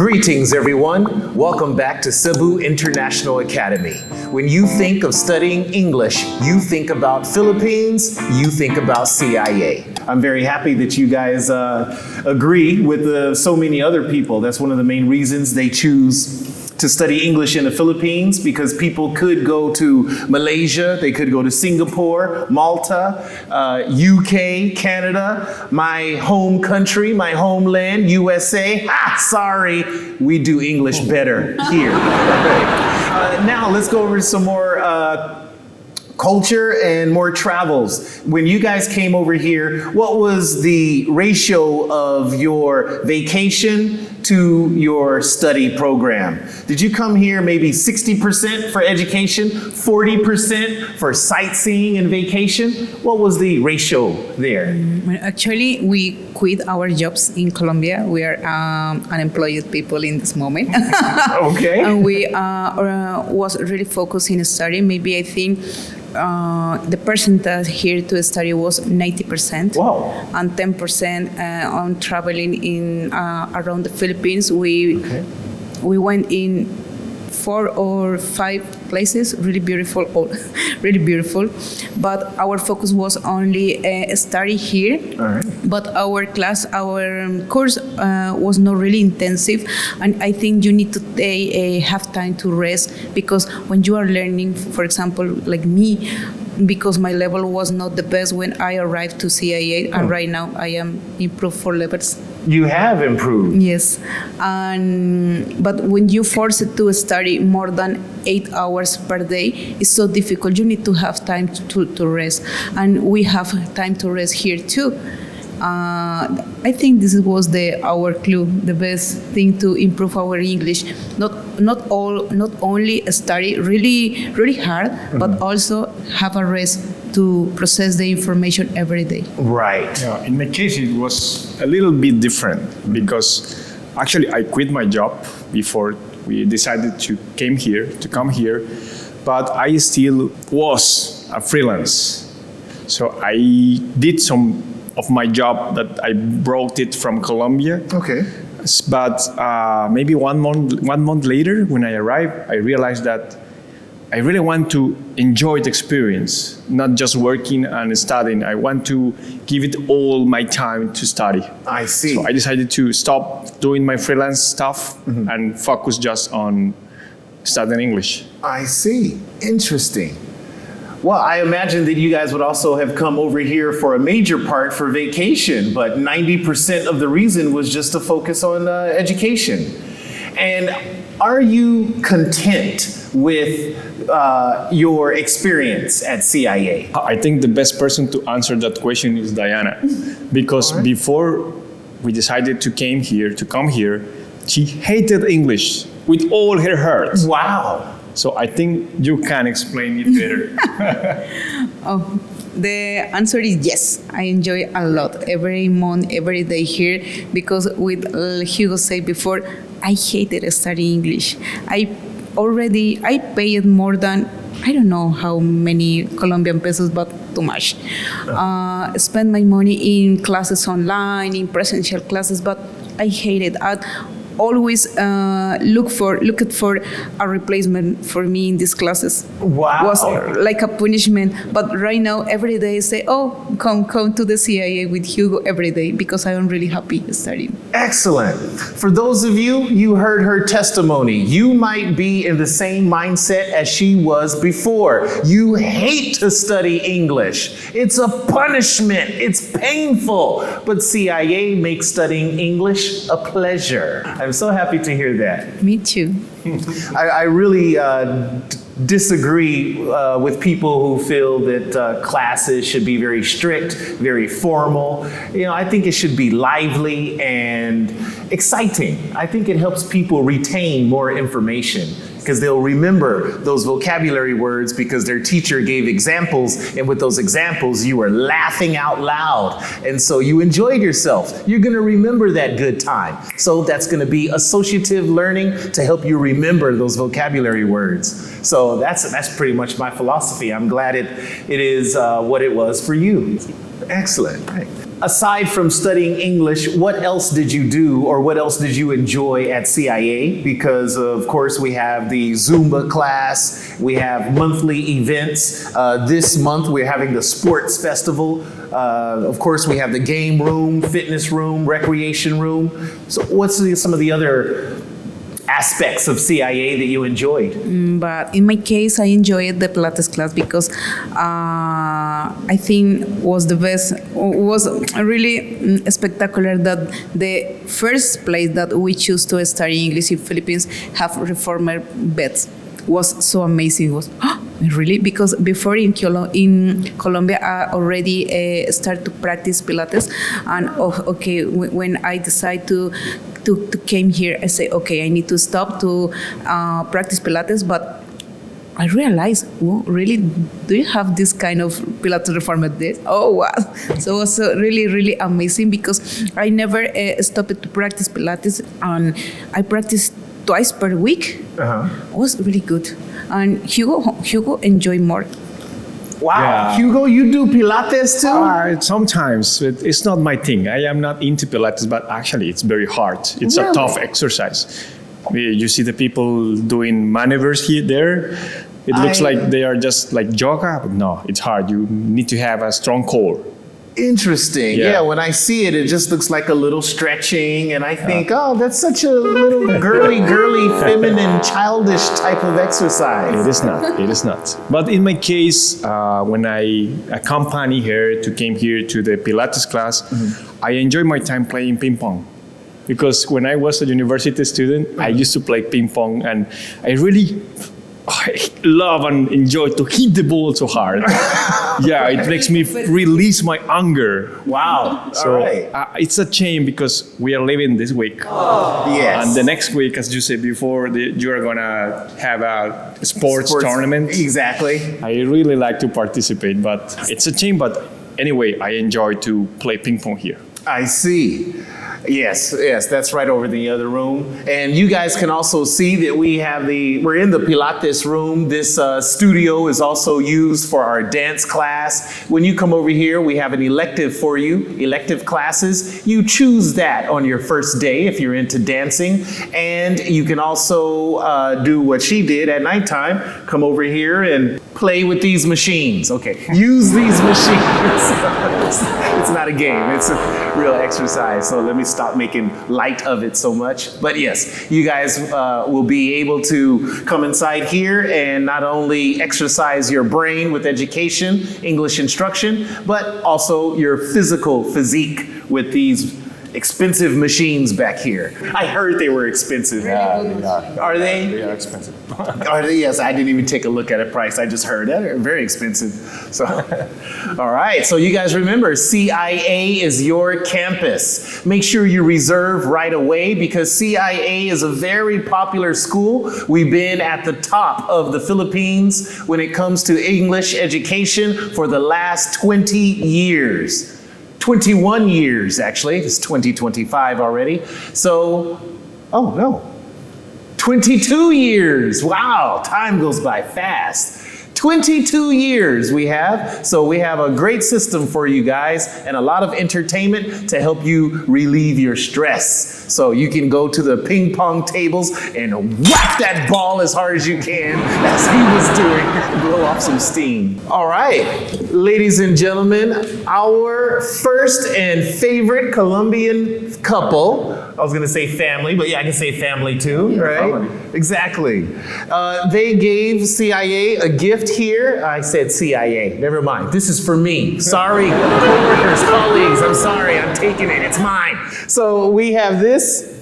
Greetings, everyone. Welcome back to Cebu International Academy. When you think of studying English, you think about Philippines, you think about CIA. I'm very happy that you guys agree with so many other people. That's one of the main reasons they choose to study English in the Philippines, because people could go to Malaysia, they could go to Singapore, Malta, UK, Canada, my home country, my homeland, USA. Sorry, we do English better here. Now let's go over some more culture and more travels. When you guys came over here, what was the ratio of your vacation to your study program? Did you come here maybe 60% for education, 40% for sightseeing and vacation? What was the ratio there? Actually, we quit our jobs in Colombia. We are unemployed people in this moment. Okay. And we was really focused in study. Maybe I think the percentage here to study was 90%. Wow. And 10% on traveling in around the Philippines. We went in 4 or 5 places, really beautiful, really beautiful. But our focus was only study here. All right. But our course was not really intensive, and I think you need to have time to rest, because when you are learning, for example, like me, because my level was not the best when I arrived to CIA, and right now I am improved 4 levels. You have improved. Yes, but when you force it to study more than 8 hours per day, it's so difficult. You need to have time to rest, and we have time to rest here too. I think this was our clue, the best thing to improve our English. Not only study really hard, but also have a rest to process the information every day. Right. Yeah, in my case, it was a little bit different, because actually I quit my job before we decided to come here, but I still was a freelance. So I did some of my job that I brought it from Colombia. Okay. But maybe one month later, when I arrived, I realized that I really want to enjoy the experience, not just working and studying. I want to give it all my time to study. I see. So I decided to stop doing my freelance stuff and focus just on studying English. I see. Interesting. Well, I imagine that you guys would also have come over here for a major part for vacation, but 90% of the reason was just to focus on education. And are you content with your experience at CIA? I think the best person to answer that question is Diana, because before we decided to come here, she hated English with all her heart. Wow. So I think you can explain it better. The answer is yes. I enjoy a lot every month, every day here, because with Hugo said before, I hated studying English. I paid more than, I don't know how many Colombian pesos, but too much. Spend my money in classes online, in presential classes, but I hated it. Always looked for a replacement for me in these classes. Wow. Was like a punishment. But right now, every day I say, come to the CIA with Hugo every day, because I am really happy studying. Excellent. For those of you heard her testimony. You might be in the same mindset as she was before. You hate to study English. It's a punishment. It's painful. But CIA makes studying English a pleasure. I'm so happy to hear that. Me too. I really disagree with people who feel that classes should be very strict, very formal. I think it should be lively and exciting. I think it helps people retain more information. because they'll remember those vocabulary words because their teacher gave examples, and with those examples, you were laughing out loud. And so you enjoyed yourself. You're going to remember that good time. So that's going to be associative learning to help you remember those vocabulary words. So that's pretty much my philosophy. I'm glad it is what it was for you. Excellent. Right. Aside from studying English, what else did you do or what else did you enjoy at CIA? Because of course we have the Zumba class, we have monthly events. This month we're having the sports festival. Of course we have the game room, fitness room, recreation room. So what's some of the other aspects of CIA that you enjoyed? But in my case, I enjoyed the Pilates class because I think was the best, was really spectacular that the first place that we choose to study English in Philippines have reformer beds. Was so amazing. It was really, because before in Colombia I already started to practice Pilates, and when I decide to came here, I say, okay, I need to stop to practice Pilates, but I realized, well, really, do you have this kind of Pilates reformer there? Oh, wow. So it was really, really amazing because I never stopped to practice Pilates, and I practiced twice per week. It was really good. And Hugo enjoyed more. Wow, Yeah. Hugo, you do Pilates too? Sometimes it's not my thing. I am not into Pilates, but actually it's very hard. It's a Really? tough exercise. You see the people doing maneuvers here, there. It looks like they are just like yoga, but no, it's hard. You need to have a strong core. Interesting. Yeah. Yeah, when I see it, it just looks like a little stretching, and I think, oh, that's such a little girly, feminine, childish type of exercise. It is not. It is not. But in my case, when I accompany her to came here to the Pilates class, I enjoy my time playing ping pong. Because when I was a university student, I used to play ping pong, and I really love and enjoy to hit the ball so hard. Yeah, it makes me release my anger. Wow. So All right. it's a shame because we are leaving this week. Yes. And the next week, as you said before, you are going to have a sports tournament. Exactly. I really like to participate, but it's a shame. But anyway, I enjoy to play ping pong here. I see. Yes, that's right over the other room. And you guys can also see that we're in the Pilates room. This studio is also used for our dance class. When you come over here, we have an elective for you, elective classes. You choose that on your first day if you're into dancing. And you can also do what she did at nighttime, come over here and play with these machines. Okay, use these machines. It's not a game, it's a real exercise. So let me stop making light of it so much. But yes, you guys will be able to come inside here and not only exercise your brain with education, English instruction, but also your physique with these expensive machines back here. I heard they were expensive. Yeah, they are. Are they? They are expensive. Are they? Yes, I didn't even take a look at a price. I just heard that they're very expensive. So, all right. So you guys remember, CIA is your campus. Make sure you reserve right away because CIA is a very popular school. We've been at the top of the Philippines when it comes to English education for the last 20 years. 21 years, actually. It's 2025 already. So, oh no. 22 years. Wow, time goes by fast. 22 years we have. So we have a great system for you guys and a lot of entertainment to help you relieve your stress. So you can go to the ping pong tables and whack that ball as hard as you can, as he was doing, blow off some steam. All right, ladies and gentlemen, our first and favorite Colombian couple. I was gonna say family, but yeah, I can say family too, right? Family. Exactly. They gave CIA a gift here. I said CIA, never mind. This is for me. Sorry, coworkers, colleagues, I'm sorry, I'm taking it, it's mine. So we have this,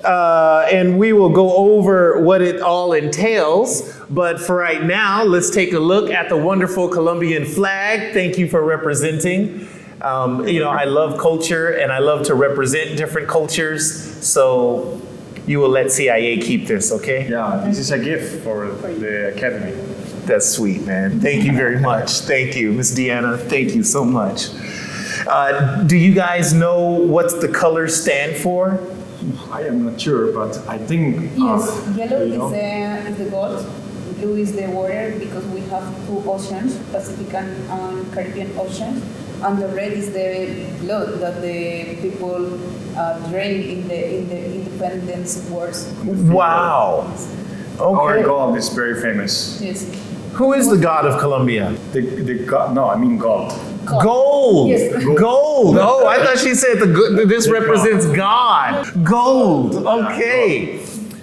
and we will go over what it all entails. But for right now, let's take a look at the wonderful Colombian flag. Thank you for representing. I love culture and I love to represent different cultures. So you will let CIA keep this, okay? Yeah, this is a gift for the academy. That's sweet, man. Thank you very much. Thank you, Miss Deanna. Thank you so much. Do you guys know what the colors stand for? I am not sure, but I think. Yes, yellow you know, is the gold, blue is the water because we have two oceans, Pacific and Caribbean Ocean, and the red is the blood that the people drain in the independence wars. Wow. Our Okay. gold is very famous. Yes. Who is the god of Colombia? The god, no, I mean gold. Gold. Yes. Gold. Oh, I thought she said this represents God. Gold. Okay.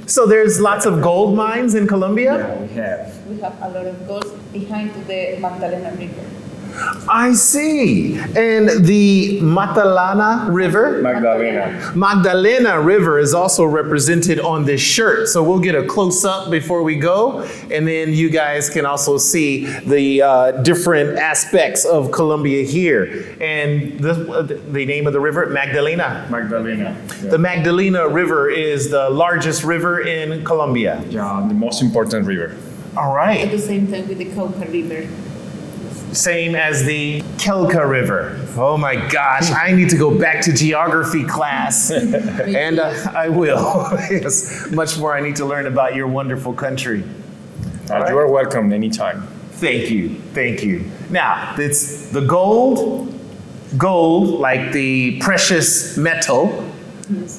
So there's lots of gold mines in Colombia? Yeah, we have. We have a lot of gold behind the Magdalena River. I see. And the Magdalena River is also represented on this shirt. So we'll get a close up before we go. And then you guys can also see the different aspects of Colombia here. And the name of the river, Magdalena. Magdalena. Yeah. The Magdalena River is the largest river in Colombia. Yeah, the most important river. All At right. the same time with the Cauca River. Same as the Kelka River. Oh my gosh, I need to go back to geography class. And I will. Yes, much more I need to learn about your wonderful country. All You are welcome anytime. Thank you, thank you. Now, it's the gold, like the precious metal,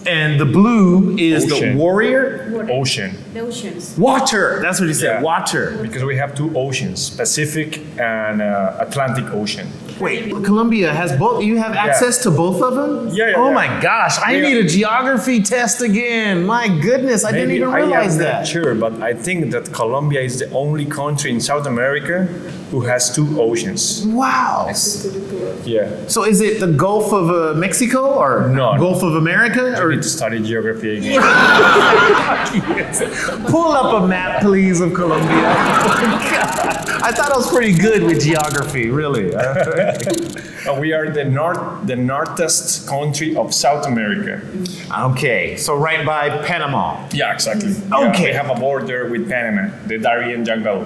and the blue is Ocean. the warrior. Ocean. The oceans. Water, that's what he said, Yeah. water. Because we have two oceans, Pacific and Atlantic Ocean. Wait, Colombia has both, you have access to both of them? Yeah, Oh yeah. my gosh, I Yeah. need a geography test again. My goodness, I didn't even realize I am that. not sure, but I think that Colombia is the only country in South America who has two otions. Wow. Yeah. So is it the Gulf of Mexico or No. Gulf of America? I Or need to study geography again. Yes. Pull up a map, please, of Colombia. I thought I was pretty good with geography, really. We are the northest country of South America. Okay, so right by Panama. Yeah, exactly. Okay. We have a border with Panama, the Darien Jungle.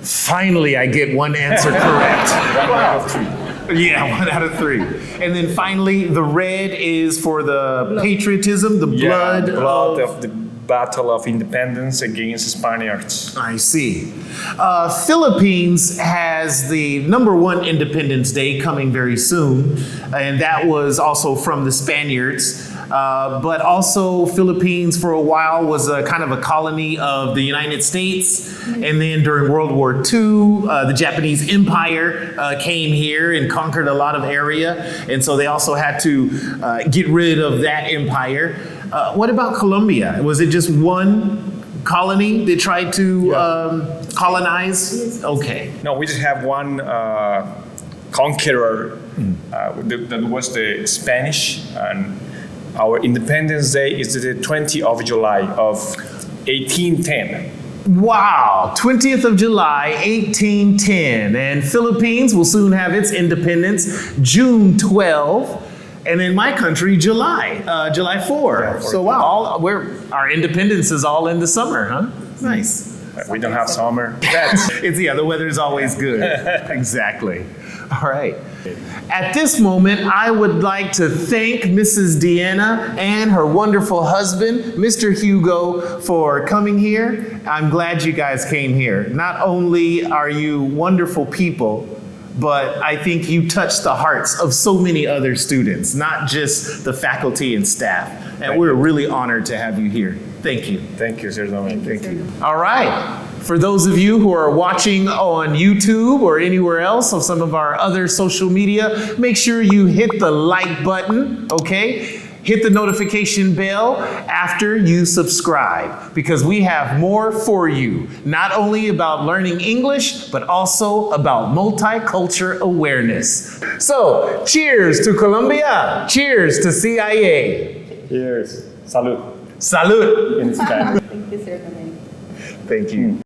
Finally, I get one answer correct. One out of three. Yeah, 1 out of 3. And then finally, the red is for the patriotism, the blood, of the Battle of Independence against Spaniards. I see. Philippines has the #1 Independence Day coming very soon, and that was also from the Spaniards. But also, Philippines for a while was a kind of a colony of the United States. And then during World War II, the Japanese Empire came here and conquered a lot of area. And so they also had to get rid of that empire. What about Colombia? Was it just one colony they tried to colonize? Okay. No, we just have one conqueror that was the Spanish, and our Independence Day is the 20th of July of 1810. Wow, 20th of July, 1810. And Philippines will soon have its independence, June 12. And in my country, July 4. So wow, our independence is all in the summer, huh? Nice. We don't have summer. The weather is always good. Exactly. All right. At this moment, I would like to thank Mrs. Deanna and her wonderful husband, Mr. Hugo, for coming here. I'm glad you guys came here. Not only are you wonderful people, but I think you touched the hearts of so many other students, not just the faculty and staff. And we're really honored to have you here. Thank you. Thank you, Sir Dominic. Thank you. All right. For those of you who are watching on YouTube or anywhere else on some of our other social media, make sure you hit the like button, okay? Hit the notification bell after you subscribe, because we have more for you, not only about learning English, but also about multicultural awareness. So, cheers to Colombia. Cheers to CIA. Cheers. Salud. Salud. In Spanish. Thank you, Sir Dominic. Thank you.